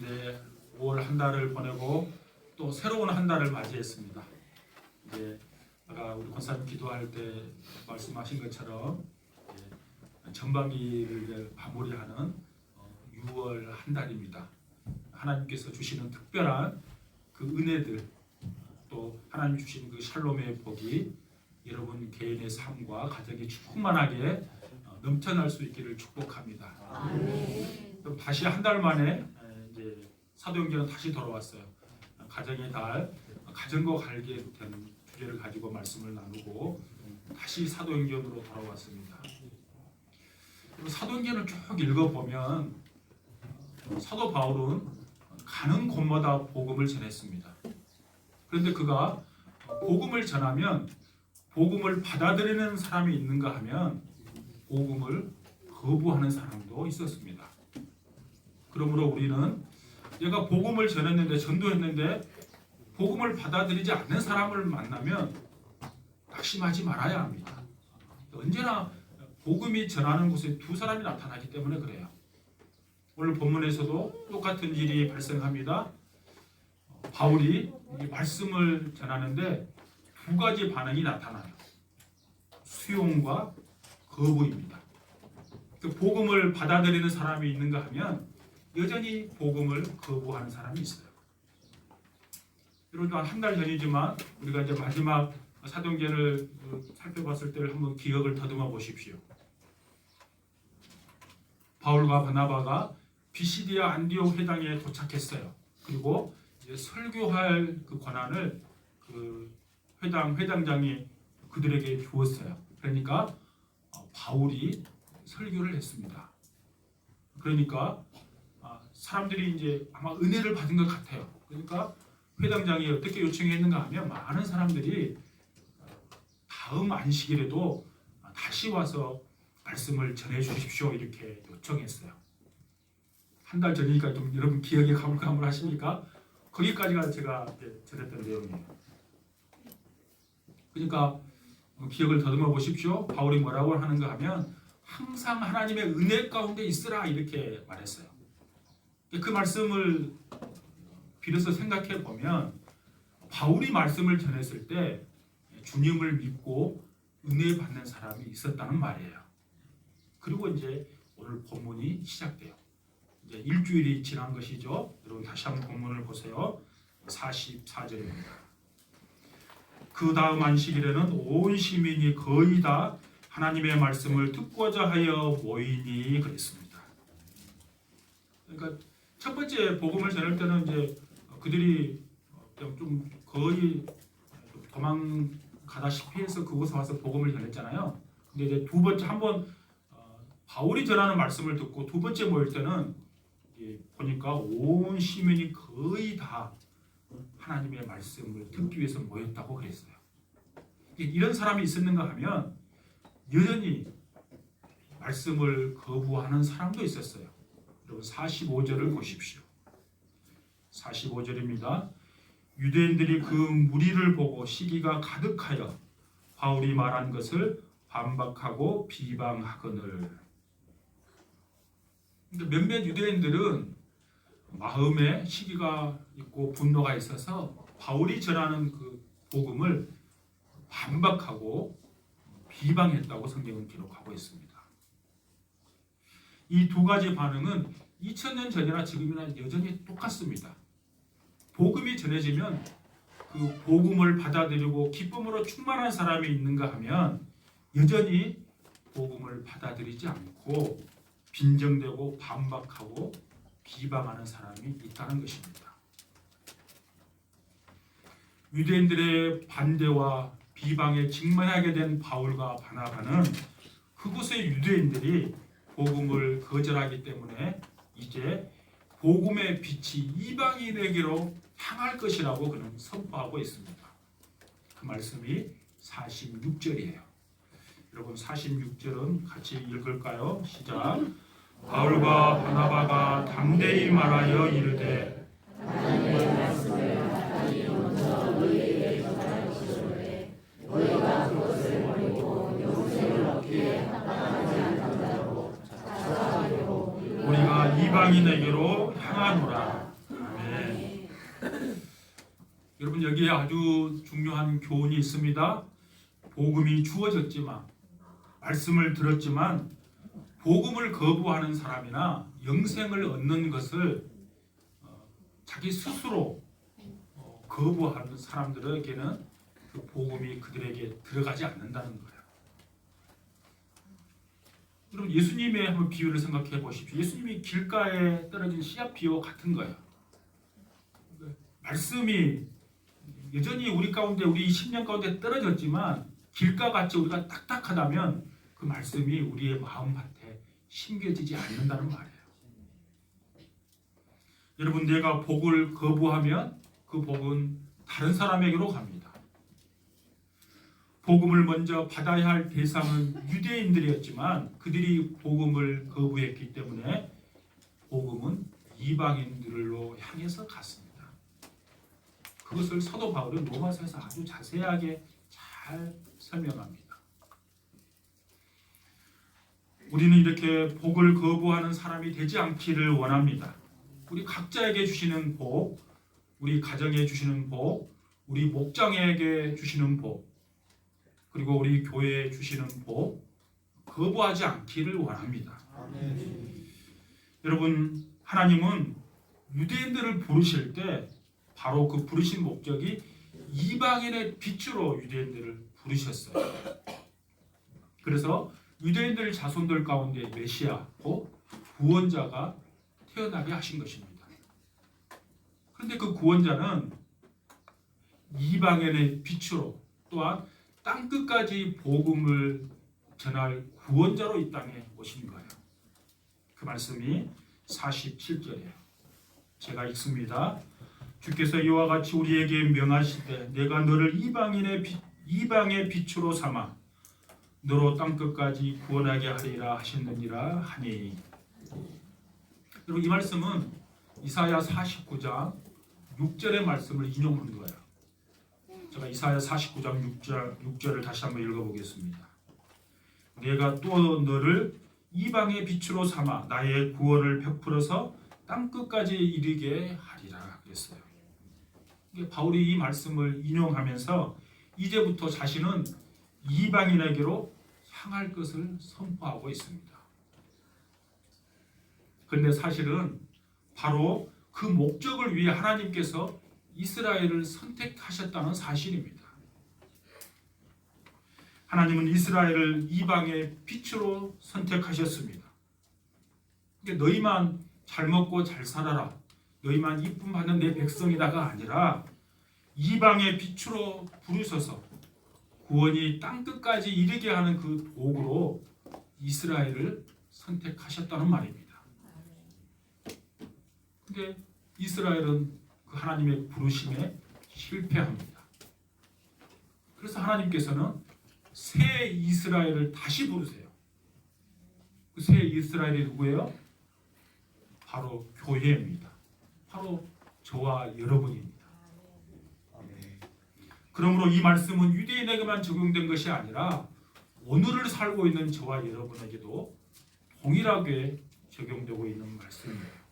이제 5월 한 달을 보내고 또 새로운 한 달을 맞이했습니다. 이제 아까 우리 권사님 기도할 때 말씀하신 것처럼 전반기를 이제 마무리하는 6월 한 달입니다. 하나님께서 주시는 특별한 그 은혜들, 또 하나님 주신 그 샬롬의 복이 여러분 개인의 삶과 가정이 충만하게 넘쳐날 수 있기를 축복합니다. 그럼 다시 한 달 만에 이제 사도행전은 다시 돌아왔어요. 가정의 달, 가정과 관계된 주제를 가지고 말씀을 나누고 다시 사도행전으로 돌아왔습니다. 사도행전을 쭉 읽어보면 사도 바울은 가는 곳마다 복음을 전했습니다. 그런데 그가 복음을 전하면 복음을 받아들이는 사람이 있는가 하면 복음을 거부하는 사람도 있었습니다. 그러므로 우리는 내가 복음을 전했는데 전도했는데 복음을 받아들이지 않는 사람을 만나면 낙심하지 말아야 합니다. 언제나 복음이 전하는 곳에 두 사람이 나타나기 때문에 그래요. 오늘 본문에서도 똑같은 일이 발생합니다. 바울이 말씀을 전하는데 두 가지 반응이 나타나요. 수용과 거부입니다. 그 복음을 받아들이는 사람이 있는가 하면 여전히 복음을 거부하는 사람이 있어요. 여러분 한 달 전이지만 우리가 이제 마지막 사도행전을 살펴봤을 때를 한번 기억을 더듬어 보십시오. 바울과 바나바가 비시디아 안디옥 회당에 도착했어요. 그리고 이제 설교할 그 권한을 그 회당장이 그들에게 주었어요. 그러니까 바울이 설교를 했습니다. 그러니까 사람들이 이제 아마 은혜를 받은 것 같아요. 그러니까 회당장이 어떻게 요청했는가 하면 많은 사람들이 다음 안식일에도 다시 와서 말씀을 전해 주십시오 이렇게 요청했어요. 한 달 전이니까 좀 여러분 기억이 가물가물하십니까? 거기까지가 제가 전했던 내용이에요. 그러니까 기억을 더듬어 보십시오. 바울이 뭐라고 하는가 하면 항상 하나님의 은혜 가운데 있으라 이렇게 말했어요. 그 말씀을 빌어서 생각해 보면 바울이 말씀을 전했을 때 주님을 믿고 은혜 받는 사람이 있었다는 말이에요. 그리고 이제 오늘 본문이 시작돼요. 이제 일주일이 지난 것이죠. 여러분 다시 한번 본문을 보세요. 44절입니다. 그 다음 안식일에는 온 시민이 거의 다 하나님의 말씀을 듣고자 하여 모이니 그랬습니다. 그러니까 첫 번째 복음을 전할 때는 이제 그들이 좀 거의 도망가다시피 해서 그곳에 와서 복음을 전했잖아요. 근데 이제 두 번째 한번 바울이 전하는 말씀을 듣고 두 번째 모일 때는 보니까 온 시민이 거의 다 하나님의 말씀을 듣기 위해서 모였다고 그랬어요. 이런 사람이 있었는가 하면 여전히 말씀을 거부하는 사람도 있었어요. 여러분 45절을 보십시오. 45절입니다. 유대인들이 그 무리를 보고 시기가 가득하여 바울이 말한 것을 반박하고 비방하거늘. 그러니까 몇몇 유대인들은 마음에 시기가 있고 분노가 있어서 바울이 전하는 그 복음을 반박하고 비방했다고 성경은 기록하고 있습니다. 이 두 가지 반응은 2000년 전이나 지금이나 여전히 똑같습니다. 복음이 전해지면 그 복음을 받아들이고 기쁨으로 충만한 사람이 있는가 하면 여전히 복음을 받아들이지 않고 빈정대고 반박하고 비방하는 사람이 있다는 것입니다. 유대인들의 반대와 비방에 직면하게 된 바울과 바나바는 그곳의 유대인들이 복음을 거절하기 때문에 이제 복음의 빛이 이방인에게로 향할 것이라고 그는 선포하고 있습니다. 그 말씀이 46절이에요. 여러분 46절은 같이 읽을까요? 시작. 바울과 바나바가 담대히 말하여 이르되 하나님의 말씀을 마땅히 먼저 너희에게 전할 것이오되 너희가 그것을 버리고 영생을 얻기에 합당하지 않는다고 자처하기로 우리가 이방인에게로 향하노라. 여러분 여기에 아주 중요한 교훈이 있습니다. 복음이 주어졌지만 말씀을 들었지만 복음을 거부하는 사람이나 영생을 얻는 것을 자기 스스로 거부하는 사람들에게는 그 복음이 그들에게 들어가지 않는다는 거예요. 여러분 예수님의 한번 비유를 생각해 보십시오. 예수님이 길가에 떨어진 씨앗 비유와 같은 거예요. 말씀이 여전히 우리 가운데 우리 10년 가운데 떨어졌지만 길가같이 우리가 딱딱하다면 그 말씀이 우리의 마음밭에 심겨지지 않는다는 말이에요. 여러분 내가 복을 거부하면 그 복은 다른 사람에게로 갑니다. 복음을 먼저 받아야 할 대상은 유대인들이었지만 그들이 복음을 거부했기 때문에 복음은 이방인들로 향해서 갔습니다. 그것을 사도 바울은 로마서에서 아주 자세하게 잘 설명합니다. 우리는 이렇게 복을 거부하는 사람이 되지 않기를 원합니다. 우리 각자에게 주시는 복, 우리 가정에 주시는 복, 우리 목장에게 주시는 복, 그리고 우리 교회에 주시는 복 거부하지 않기를 원합니다. 아멘. 여러분 하나님은 유대인들을 부르실 때 바로 그 부르신 목적이 이방인의 빛으로 유대인들을 부르셨어요. 그래서 유대인들 자손들 가운데 메시아, 곧 구원자가 태어나게 하신 것입니다. 그런데 그 구원자는 이방인의 빛으로 또한 땅끝까지 복음을 전할 구원자로 이 땅에 오신 거예요. 그 말씀이 47절이에요. 제가 읽습니다. 주께서 이와 같이 우리에게 명하시되 내가 너를 이방의 빛으로 삼아 너로 땅끝까지 구원하게 하리라 하셨느니라 하니. 여러분 이 말씀은 이사야 49장 6절의 말씀을 인용한 거예요. 제가 이사야 49장 6절을 다시 한번 읽어보겠습니다. 내가 또 너를 이방의 빛으로 삼아 나의 구원을 베풀어서 땅끝까지 이르게 하리라 그랬어요. 바울이 이 말씀을 인용하면서 이제부터 자신은 이방인에게로 향할 것을 선포하고 있습니다. 그런데 사실은 바로 그 목적을 위해 하나님께서 이스라엘을 선택하셨다는 사실입니다. 하나님은 이스라엘을 이방의 빛으로 선택하셨습니다. 너희만 잘 먹고 잘 살아라, 너희만 이쁨 받는 내 백성이다가 아니라 이방의 빛으로 부르셔서 구원이 땅끝까지 이르게 하는 그 도구로 이스라엘을 선택하셨다는 말입니다. 근데 이스라엘은 그 하나님의 부르심에 실패합니다. 그래서 하나님께서는 새 이스라엘을 다시 부르세요. 그 새 이스라엘이 누구예요? 바로 교회입니다. 바로 저와 여러분입니다. 그러므로 이 말씀은 유대인에게만 적용된 것이 아니라 오늘을 살고 있는 저와 여러분에게도 동일하게 적용되고 있는 말씀이에요.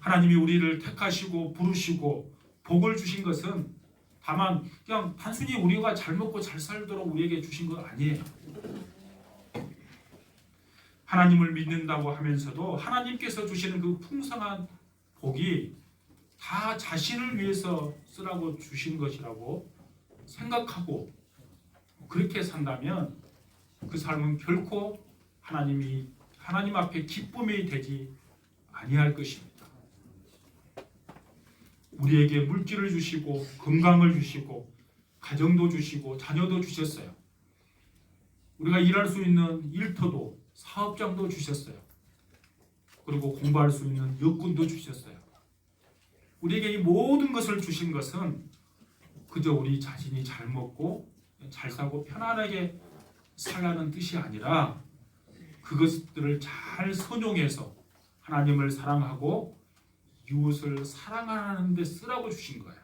하나님이 우리를 택하시고 부르시고 복을 주신 것은 다만 그냥 단순히 우리가 잘 먹고 잘 살도록 우리에게 주신 것 아니에요. 하나님을 믿는다고 하면서도 하나님께서 주시는 그 풍성한 복이 다 자신을 위해서 쓰라고 주신 것이라고 생각하고 그렇게 산다면 그 삶은 결코 하나님 앞에 기쁨이 되지 아니할 것입니다. 우리에게 물질을 주시고 건강을 주시고 가정도 주시고 자녀도 주셨어요. 우리가 일할 수 있는 일터도 사업장도 주셨어요. 그리고 공부할 수 있는 여건도 주셨어요. 우리에게 이 모든 것을 주신 것은 그저 우리 자신이 잘 먹고 잘 살고 편안하게 살라는 뜻이 아니라 그것들을 잘 선용해서 하나님을 사랑하고 이웃을 사랑하는 데 쓰라고 주신 거예요.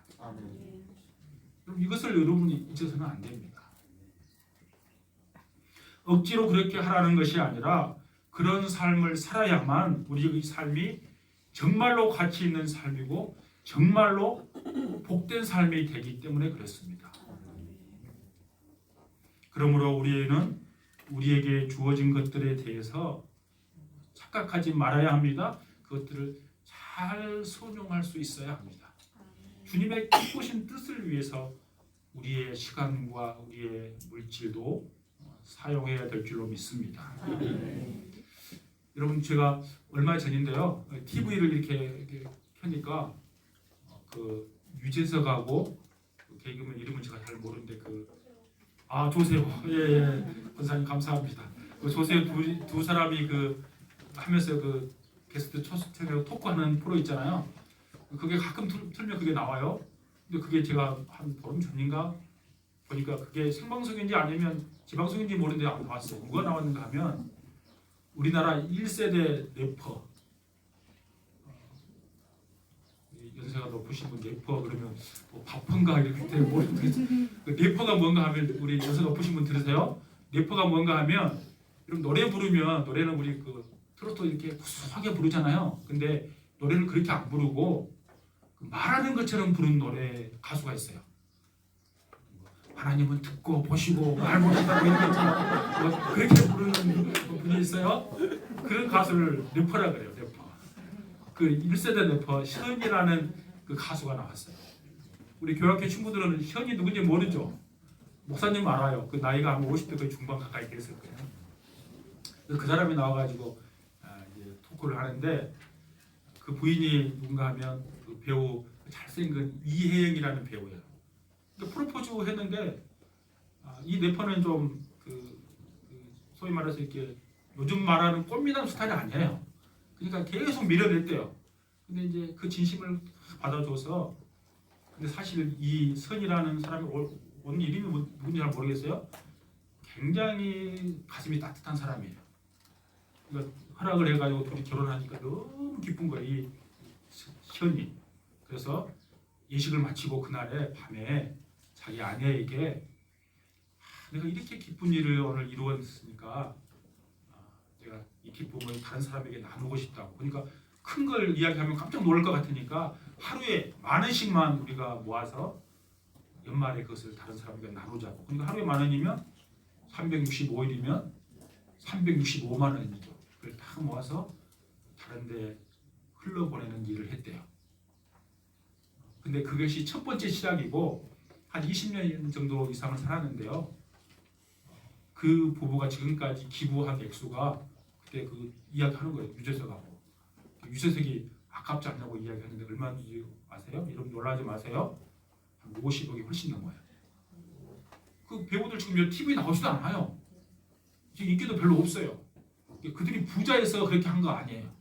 그럼 이것을 여러분이 잊어서는 안 됩니다. 억지로 그렇게 하라는 것이 아니라 그런 삶을 살아야만 우리의 삶이 정말로 가치 있는 삶이고 정말로 복된 삶이 되기 때문에 그렇습니다. 그러므로 우리는 우리에게 주어진 것들에 대해서 착각하지 말아야 합니다. 그것들을 잘 순종할 수 있어야 합니다. 주님의 기쁘신 뜻을 위해서 우리의 시간과 우리의 물질도 사용해야 될 줄로 믿습니다. 여러분, 제가 얼마 전인데요, TV를 이렇게 켜니까 그 유재석하고 그 개그맨 이름은 제가 잘 모르는데 조세호, 예, 권사님 감사합니다. 그 조세호 두 사람이 하면서 게스트 초청해서 토크하는 프로 있잖아요. 그게 가끔 틀면 그게 나와요. 근데 그게 제가 한 보름 전인가 보니까 그게 생방송인지 아니면 지방송인지 모르는데 나왔어요. 누가 나왔는가 하면 우리나라 1세대 래퍼, 연세가 높으신 분 래퍼 그러면 뭐 바쁜가 이렇게 모르는데 래퍼가 뭔가 하면 우리 연세 높으신 분 들으세요. 래퍼가 뭔가 하면 이런 노래 부르면 노래는 우리 트로트 이렇게 구수하게 부르잖아요. 근데 노래를 그렇게 안 부르고 말하는 것처럼 부르는 노래 가수가 있어요. 하나님은 듣고 보시고 말 못한다고 이런 것처럼 그렇게 부르는 분이 있어요. 그런 가수를 래퍼라 그래요. 래퍼. 1세대 래퍼 현이라는 그 가수가 나왔어요. 우리 교학교 친구들은 현이 누군지 모르죠. 목사님 알아요. 그 나이가 한 50대 거의 중반 가까이 됐을 거예요. 그 사람이 나와가지고 이제 토크를 하는데 그 부인이 누군가 하면 그 배우 잘생긴 이혜영이라는 배우예요. 프로포즈 했는데 이 래퍼는 좀 소위 말해서 이렇게 요즘 말하는 꽃미남 스타일이 아니에요. 그러니까 계속 밀어냈대요. 근데 이제 그 진심을 받아줘서 근데 사실 이 선이라는 사람이 오늘 이름이 누군지 잘 모르겠어요. 굉장히 가슴이 따뜻한 사람이에요. 그러니까 허락을 해가지고 둘이 결혼하니까 너무 기쁜 거예요. 이 현이. 그래서 예식을 마치고 그날에 밤에 자기 아내에게 내가 이렇게 기쁜 일을 오늘 이루었으니까 내가 이 기쁨을 다른 사람에게 나누고 싶다고. 그러니까 큰 걸 이야기하면 깜짝 놀랄 것 같으니까 하루에 만 원씩만 우리가 모아서 연말에 그것을 다른 사람에게 나누자고. 그러니까 하루에 만 원이면 365일이면 365만 원이죠. 그걸 다 모아서 다른 데 흘러보내는 일을 했대요. 근데 그것이 첫 번째 시작이고 한 20년 정도 이상을 살았는데요. 그 부부가 지금까지 기부한 액수가 그때 이야기하는 거예요. 유재석하고. 유재석이 아깝지 않냐고 이야기하는데 얼마인지 아세요? 여러분 놀라지 마세요. 한 50억이 훨씬 넘어요. 그 배우들 지금 TV에 나오지도 않아요. 지금 인기도 별로 없어요. 그들이 부자여서 그렇게 한 거 아니에요.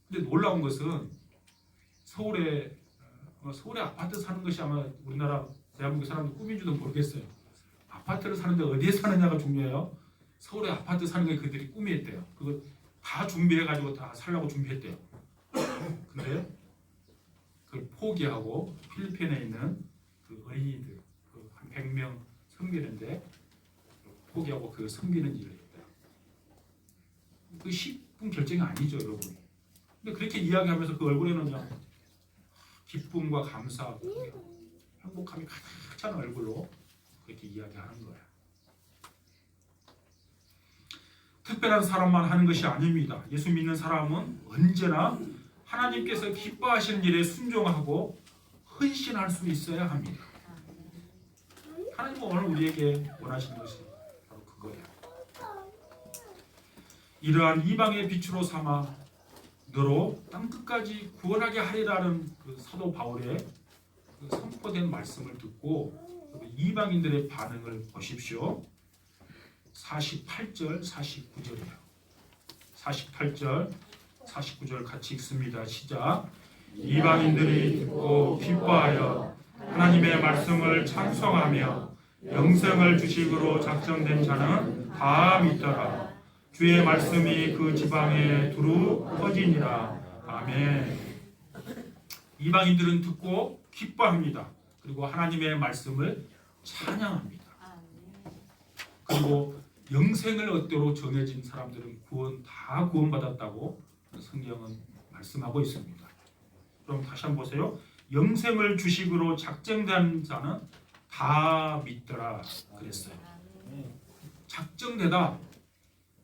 근데 놀라운 것은 서울에 아파트 사는 것이 아마 우리나라 대한민국 사람들 꿈인지도 모르겠어요. 아파트를 사는데 어디에 사느냐가 중요해요. 서울에 아파트 사는 게 그들이 꿈이었대요. 그거 다 준비해가지고 다 살려고 준비했대요. 근데 그걸 포기하고 필리핀에 있는 그 어린이들 한 100명 섬기는데 포기하고 그 섬기는 일을 했대요. 그 쉽은 결정이 아니죠, 여러분. 근데 그렇게 이야기하면서 그 얼굴에는 그냥 기쁨과 감사, 행복함이 가득 찬 얼굴로 그렇게 이야기하는 거예요. 특별한 사람만 하는 것이 아닙니다. 예수 믿는 사람은 언제나 하나님께서 기뻐하시는 일에 순종하고 헌신할 수 있어야 합니다. 하나님은 오늘 우리에게 원하시는 것이 바로 그거예요. 이러한 이방의 빛으로 삼아 너로 땅끝까지 구원하게 하리라는 그 사도 바울의 그 선포된 말씀을 듣고 이방인들의 반응을 보십시오. 48절, 49절이에요. 48절, 49절 같이 읽습니다. 시작. 이방인들이 듣고 기뻐하여 하나님의 말씀을 찬송하며 영생을 주식으로 작정된 자는 다 믿더라. 주의 말씀이 그 지방에 두루 퍼지니라. 아멘. 이방인들은 듣고 기뻐합니다. 그리고 하나님의 말씀을 찬양합니다. 그리고 영생을 얻도록 정해진 사람들은 다 구원받았다고 성경은 말씀하고 있습니다. 그럼 다시 한번 보세요. 영생을 주식으로 작정된 자는 다 믿더라 그랬어요. 작정되다,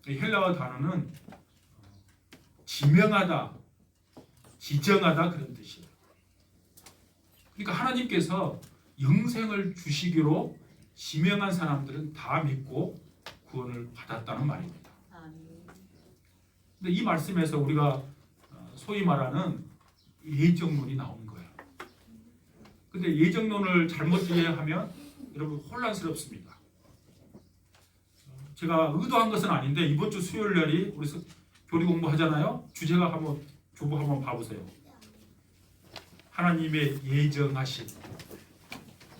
헬라어 단어는 지명하다, 지정하다 그런 뜻이에요. 그러니까 하나님께서 영생을 주시기로 지명한 사람들은 다 믿고 구원을 받았다는 말입니다. 근데 이 말씀에서 우리가 소위 말하는 예정론이 나오는 거예요. 근데 예정론을 잘못 이해하면 여러분 혼란스럽습니다. 제가 의도한 것은 아닌데 이번 주 수요일 날이 우리 교리 공부하잖아요. 주제가 한번 교부 한번 봐보세요. 하나님의 예정하신,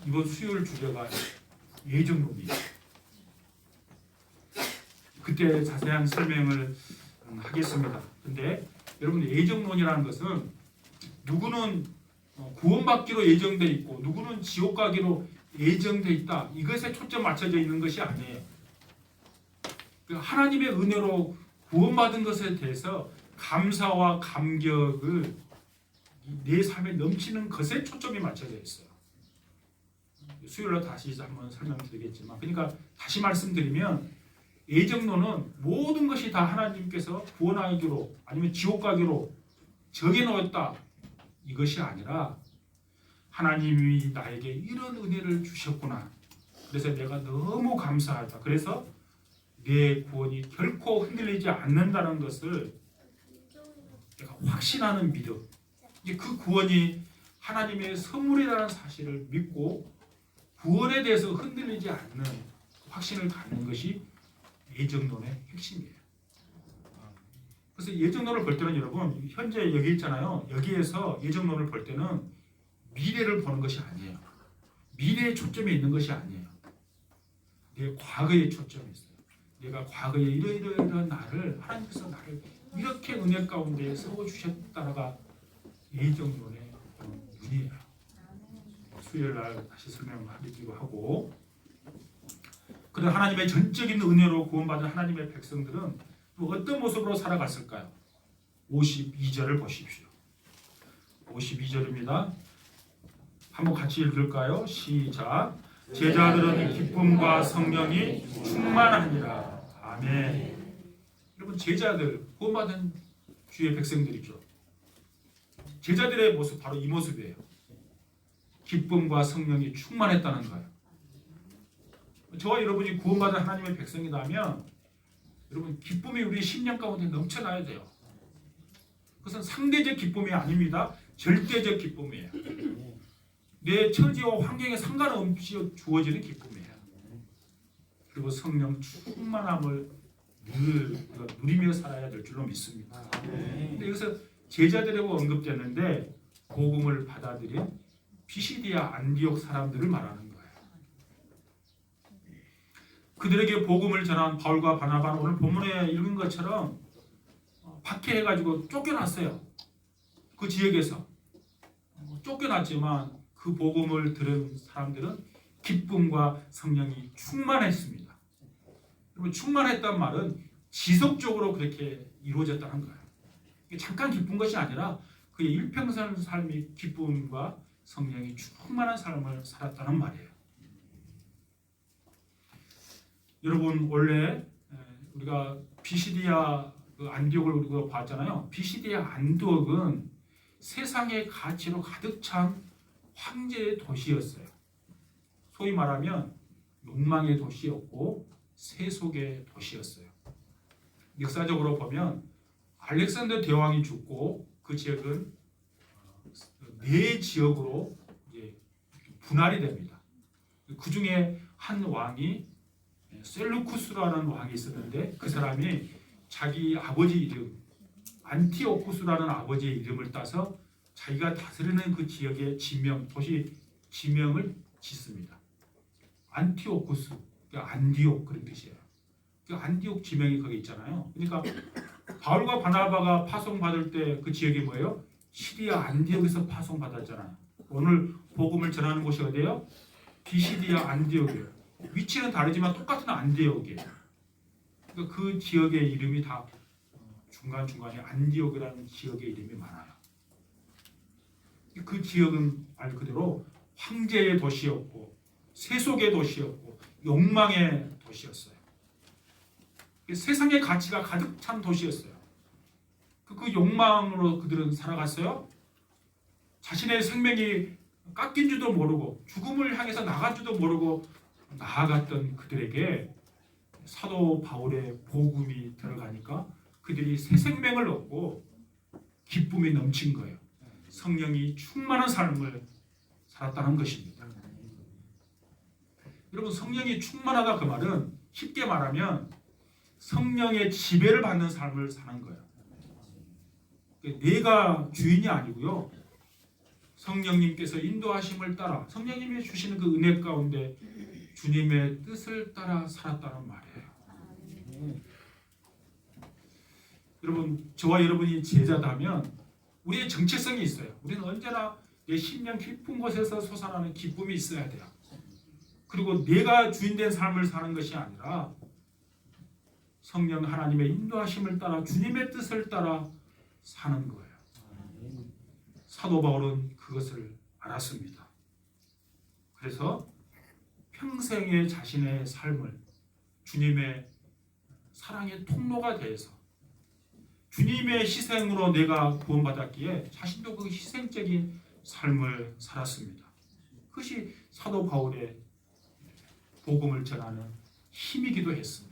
이번 수요일 주제가 예정론이에요. 그때 자세한 설명을 하겠습니다. 근데 여러분 예정론이라는 것은 누구는 구원받기로 예정돼 있고 누구는 지옥 가기로 예정돼 있다, 이것에 초점 맞춰져 있는 것이 아니에요. 하나님의 은혜로 구원받은 것에 대해서 감사와 감격을 내 삶에 넘치는 것에 초점이 맞춰져 있어요. 수요일날 다시 한번 설명드리겠지만, 그러니까 다시 말씀드리면 예정론은 모든 것이 다 하나님께서 구원하기로 아니면 지옥 가기로 정해놓았다, 이것이 아니라 하나님이 나에게 이런 은혜를 주셨구나, 그래서 내가 너무 감사하다, 그래서 내 구원이 결코 흔들리지 않는다는 것을 내가 확신하는 믿음, 그 구원이 하나님의 선물이라는 사실을 믿고 구원에 대해서 흔들리지 않는 확신을 갖는 것이 예정론의 핵심이에요. 그래서 예정론을 볼 때는 여러분, 현재 여기 있잖아요. 여기에서 예정론을 볼 때는 미래를 보는 것이 아니에요. 미래에 초점이 있는 것이 아니에요. 내 과거에 초점이 있어요. 내가 과거에 이러이러한 나를, 하나님께서 나를 이렇게 은혜 가운데 세워주셨다가 예정론의 눈이에요. 수요일날 다시 설명하기로 하고, 그런 하나님의 전적인 은혜로 구원받은 하나님의 백성들은 또 어떤 모습으로 살아갔을까요? 52절을 보십시오. 52절입니다. 한번 같이 읽을까요? 시작. 제자들은 기쁨과 성령이 충만하니라. 아멘. 여러분, 제자들, 구원받은 주의 백성들이죠. 제자들의 모습, 바로 이 모습이에요. 기쁨과 성령이 충만했다는 거예요. 저와 여러분이 구원받은 하나님의 백성이라면 여러분, 기쁨이 우리 심령 가운데 넘쳐나야 돼요. 그것은 상대적 기쁨이 아닙니다. 절대적 기쁨이에요. 내 처지와 환경에 상관없이 주어지는 기쁨이에요. 그리고 성령 충만함을 늘 누리며 살아야 될 줄로 믿습니다. 근데 여기서 제자들이라고 언급됐는데 복음을 받아들인 피시디아 안디옥 사람들을 말하는 거예요. 그들에게 복음을 전한 바울과 바나바는 오늘 본문에 읽은 것처럼 박해해가지고 쫓겨났어요. 그 지역에서 쫓겨났지만 그 복음을 들은 사람들은 기쁨과 성령이 충만했습니다. 그리고 충만했단 말은 지속적으로 그렇게 이루어졌다는 거예요. 잠깐 기쁜 것이 아니라 그의 일평생 삶이 기쁨과 성령이 충만한 삶을 살았다는 말이에요. 여러분, 원래 우리가 비시디아 안디옥을 우리가 봤잖아요. 비시디아 안디옥은 세상의 가치로 가득 찬 황제의 도시였어요. 소위 말하면 욕망의 도시였고 세속의 도시였어요. 역사적으로 보면 알렉산더 대왕이 죽고 그 지역은 네 지역으로 이제 분할이 됩니다. 그 중에 한 왕이 셀루쿠스라는 왕이 있었는데 그 사람이 자기 아버지 이름 안티오쿠스라는 아버지의 이름을 따서 자기가 다스리는 그 지역의 지명, 도시 지명을 짓습니다. 안티오쿠스, 안디옥 그런 뜻이에요. 그 안디옥 지명이 거기 있잖아요. 그러니까 바울과 바나바가 파송받을 때 그 지역이 뭐예요? 시리아 안디옥에서 파송받았잖아요. 오늘 복음을 전하는 곳이 어디예요? 비시디아 안디옥이에요. 위치는 다르지만 똑같은 안디옥이에요. 그러니까 그 지역의 이름이 다 중간중간에 안디옥이라는 지역의 이름이 많아요. 그 지역은 말 그대로 황제의 도시였고 세속의 도시였고 욕망의 도시였어요. 세상의 가치가 가득 찬 도시였어요. 그 욕망으로 그들은 살아갔어요. 자신의 생명이 깎인 줄도 모르고 죽음을 향해서 나간 줄도 모르고 나아갔던 그들에게 사도 바울의 복음이 들어가니까 그들이 새 생명을 얻고 기쁨이 넘친 거예요. 성령이 충만한 삶을 살았다는 것입니다. 여러분, 성령이 충만하다 그 말은 쉽게 말하면 성령의 지배를 받는 삶을 사는 거예요. 내가 주인이 아니고요. 성령님께서 인도하심을 따라 성령님이 주시는 그 은혜 가운데 주님의 뜻을 따라 살았다는 말이에요. 여러분, 저와 여러분이 제자다면 우리의 정체성이 있어요. 우리는 언제나 내 심령 깊은 곳에서 솟아나는 기쁨이 있어야 돼요. 그리고 내가 주인된 삶을 사는 것이 아니라 성령 하나님의 인도하심을 따라 주님의 뜻을 따라 사는 거예요. 사도 바울은 그것을 알았습니다. 그래서 평생의 자신의 삶을 주님의 사랑의 통로가 되어서 주님의 희생으로 내가 구원받았기에 자신도 그 희생적인 삶을 살았습니다. 그것이 사도 바울의 복음을 전하는 힘이기도 했습니다.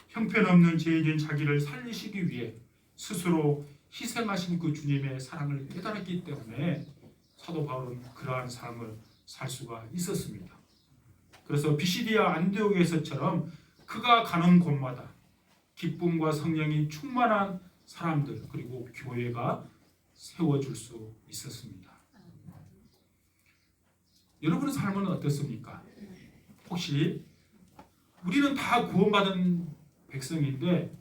형편없는 죄인인 자기를 살리시기 위해 스스로 희생하신 그 주님의 사랑을 깨달았기 때문에 사도 바울은 그러한 삶을 살 수가 있었습니다. 그래서 비시디아 안디옥에서처럼 그가 가는 곳마다 기쁨과 성령이 충만한 사람들 그리고 교회가 세워줄 수 있었습니다. 여러분의 삶은 어떻습니까? 혹시 우리는 다 구원받은 백성인데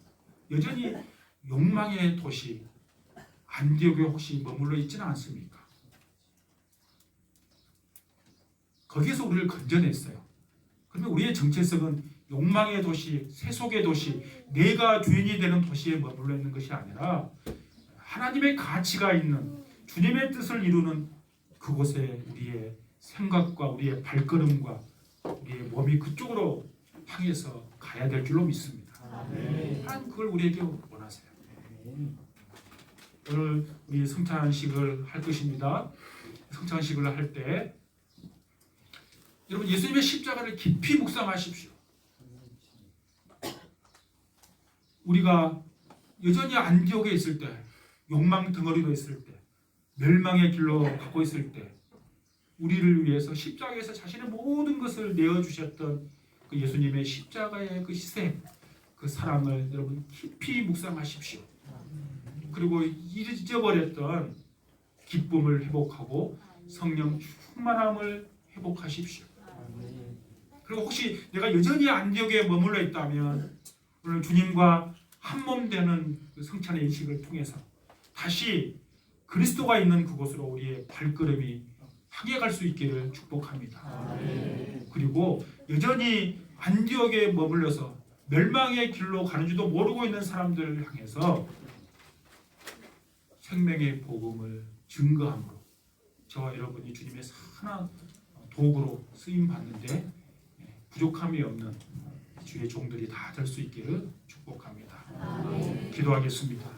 여전히 욕망의 도시 안디옥에 혹시 머물러 있지는 않습니까? 거기에서 우리를 건져냈어요. 그러면 우리의 정체성은 욕망의 도시, 세속의 도시, 내가 주인이 되는 도시에 머물러 있는 것이 아니라 하나님의 가치가 있는 주님의 뜻을 이루는 그곳에 우리의 생각과 우리의 발걸음과 우리의 몸이 그쪽으로 향해서 가야 될 줄로 믿습니다. 하나님 그걸 우리에게 원하세요. 오늘 우리 성찬식을 할 것입니다. 성찬식을 할 때 여러분 예수님의 십자가를 깊이 묵상하십시오. 우리가 여전히 안디옥에 있을 때, 욕망 덩어리로 있을 때, 멸망의 길로 가고 있을 때 우리를 위해서 십자가에서 자신의 모든 것을 내어주셨던 그 예수님의 십자가의 그 희생, 그 사랑을 여러분 깊이 묵상하십시오. 그리고 잊어버렸던 기쁨을 회복하고 성령 충만함을 회복하십시오. 그리고 혹시 내가 여전히 안디옥에 머물러 있다면 오늘 주님과 한몸 되는 그 성찬의 인식을 통해서 다시 그리스도가 있는 그곳으로 우리의 발걸음이 향해 갈 수 있기를 축복합니다. 그리고 여전히 안디옥에 머물러서 멸망의 길로 가는 줄도 모르고 있는 사람들을 향해서 생명의 복음을 증거함으로 저와 여러분이 주님의 선한 도구로 쓰임 받는데 부족함이 없는 주의 종들이 다 될 수 있기를 축복합니다. 기도하겠습니다.